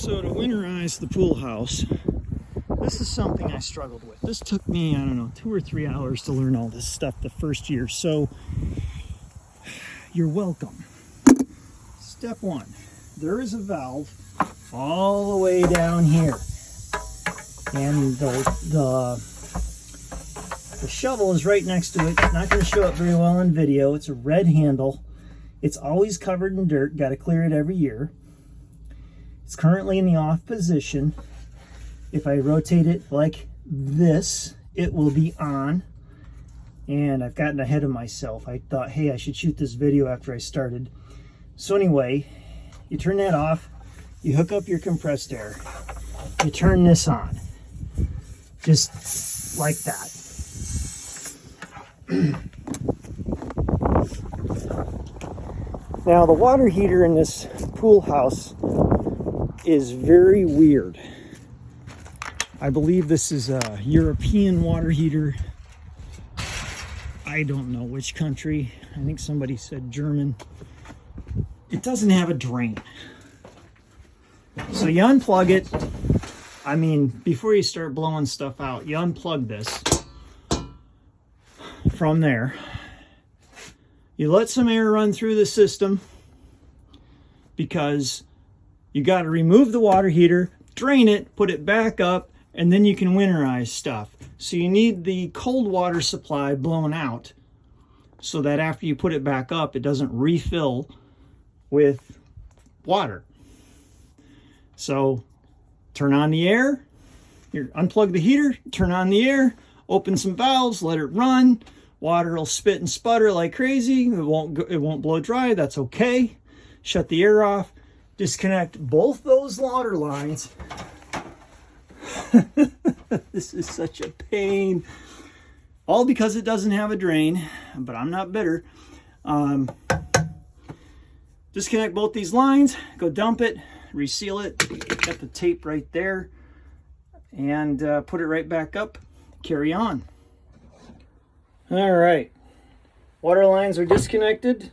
So to winterize the pool house, this is something I struggled with. This took me, I don't know, 2 or 3 hours to learn all this stuff the first year. So you're welcome. Step one, there is a valve all the way down here. And the shovel is right next to it. It's not going to show up very well on video. It's a red handle. It's always covered in dirt. Got to clear it every year. It's currently in the off position. If I rotate it like this, it will be on. And I've gotten ahead of myself. I thought, hey, I should shoot this video after I started. So anyway, you turn that off. You hook up your compressed air. You turn this on. Just like that. Now the water heater in this pool house is very weird. I believe this is a European water heater. I don't know which country. I think somebody said German. It doesn't have a drain. So you unplug it. I mean, before you start blowing stuff out, you unplug this from there. You let some air run through the system because you got to remove the water heater, drain it, put it back up, and then you can winterize stuff. So you need the cold water supply blown out so that after you put it back up, it doesn't refill with water. So turn on the air, unplug the heater, turn on the air, open some valves, let it run. Water will spit and sputter like crazy. It won't blow dry. That's okay. Shut the air off. Disconnect both those water lines. This is such a pain. All because it doesn't have a drain, but I'm not bitter. Disconnect both these lines. Go dump it. Reseal it. Got the tape right there. And put it right back up. Carry on. All right, water lines are disconnected.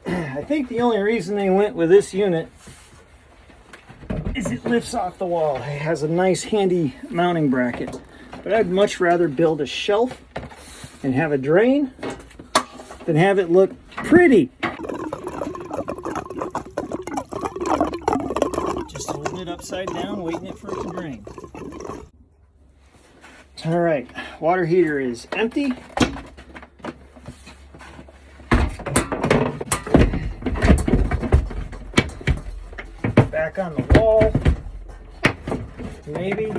I think the only reason they went with this unit is it lifts off the wall. It has a nice handy mounting bracket, but I'd much rather build a shelf and have a drain than have it look pretty. Just holding it upside down, waiting it for it to drain. All right, water heater is empty. Back on the wall, maybe.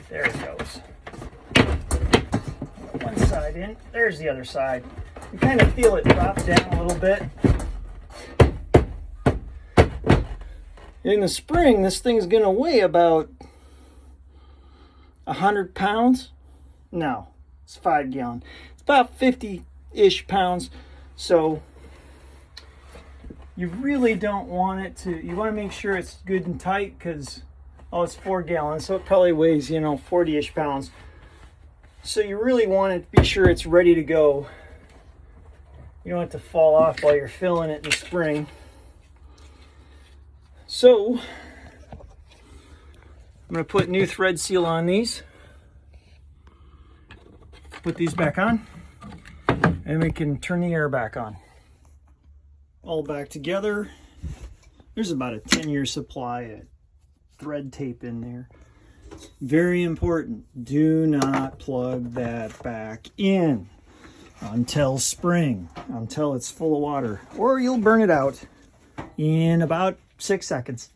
There it goes. In. There's the other side. You kind of feel it drop down a little bit. In the spring, this thing's going to weigh about 100 pounds. No, it's 5 gallon. It's about 50-ish pounds. So you really don't want it to, you want to make sure it's good and tight because, oh, it's 4 gallons. So it probably weighs, 40-ish pounds. So you really want to be sure it's ready to go. You don't want it to fall off while you're filling it in the spring. So I'm going to put new thread seal on these. Put these back on. And we can turn the air back on. All back together. There's about a 10-year supply of thread tape in there. Very important, do not plug that back in until spring, until it's full of water, or you'll burn it out in about 6 seconds.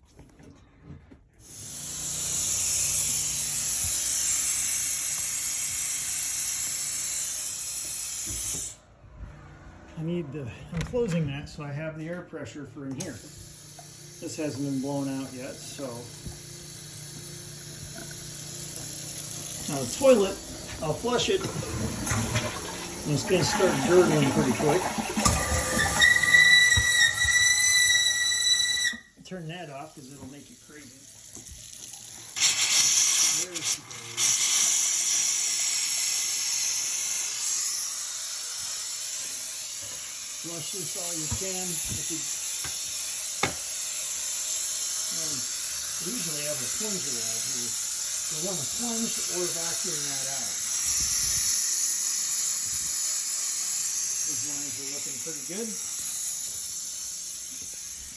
I'm closing that so I have the air pressure for in here. This hasn't been blown out yet, so. Now the toilet, I'll flush it, and it's going to start gurgling pretty quick. Turn that off because it'll make you crazy. flush this all you can. We usually have a plunger out here. You'll want to plunge or vacuum that out. These lines are looking pretty good.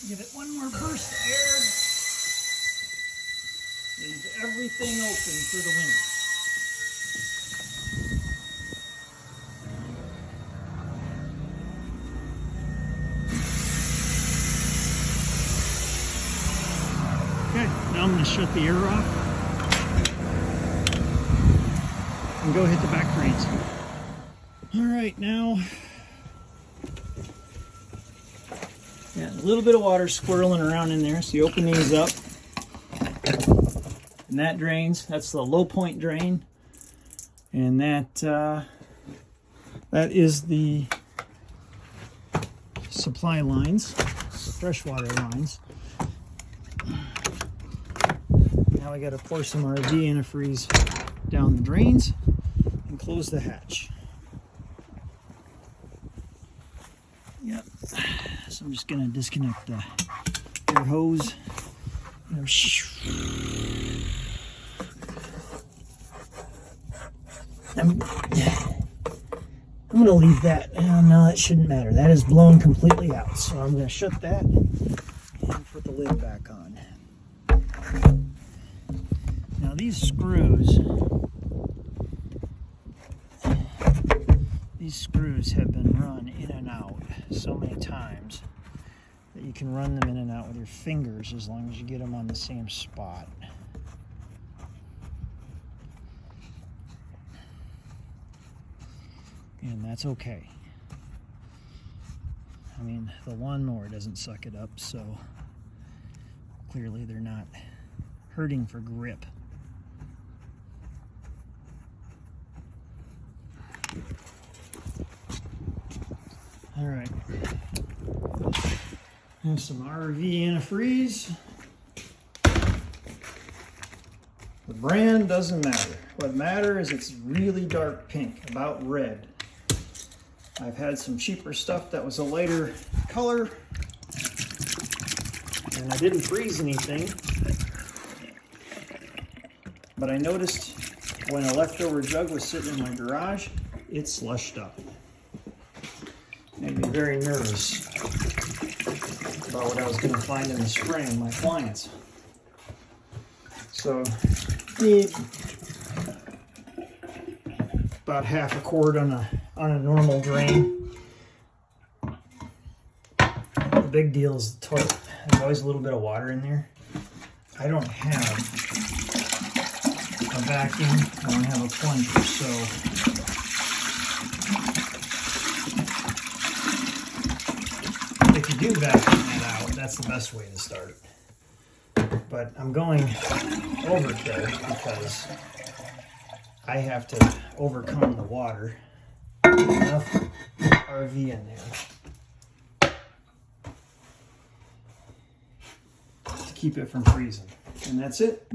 Give it one more burst of air. Leave everything open for the winter. Okay, now I'm going to shut the air off and go hit the back drains. All right, now, yeah, a little bit of water swirling around in there, so you open these up, and that drains. That's the low point drain, and that is the supply lines, the freshwater lines. Now we got to pour some RV antifreeze down the drains and close the hatch. Yep. So I'm just going to disconnect the air hose. I'm going to leave that. Oh, no, that shouldn't matter. That is blown completely out. So I'm going to shut that and put the lid back on. Now these screws have been run in and out so many times that you can run them in and out with your fingers as long as you get them on the same spot. And that's okay. I mean, the lawnmower doesn't suck it up, so clearly they're not hurting for grip. All right, have some RV antifreeze. The brand doesn't matter. What matters is it's really dark pink, about red. I've had some cheaper stuff that was a lighter color, and I didn't freeze anything, but I noticed when a leftover jug was sitting in my garage, it slushed up. Made me very nervous about what I was going to find in the spring in my clients. So, need about half a quart on a normal drain. The big deal is the toilet. There's always a little bit of water in there. I don't have a vacuum. I don't have a plunger, so if you do vacuum that out, that's the best way to start it. But I'm going overkill because I have to overcome the water. Enough RV in there to keep it from freezing. And that's it.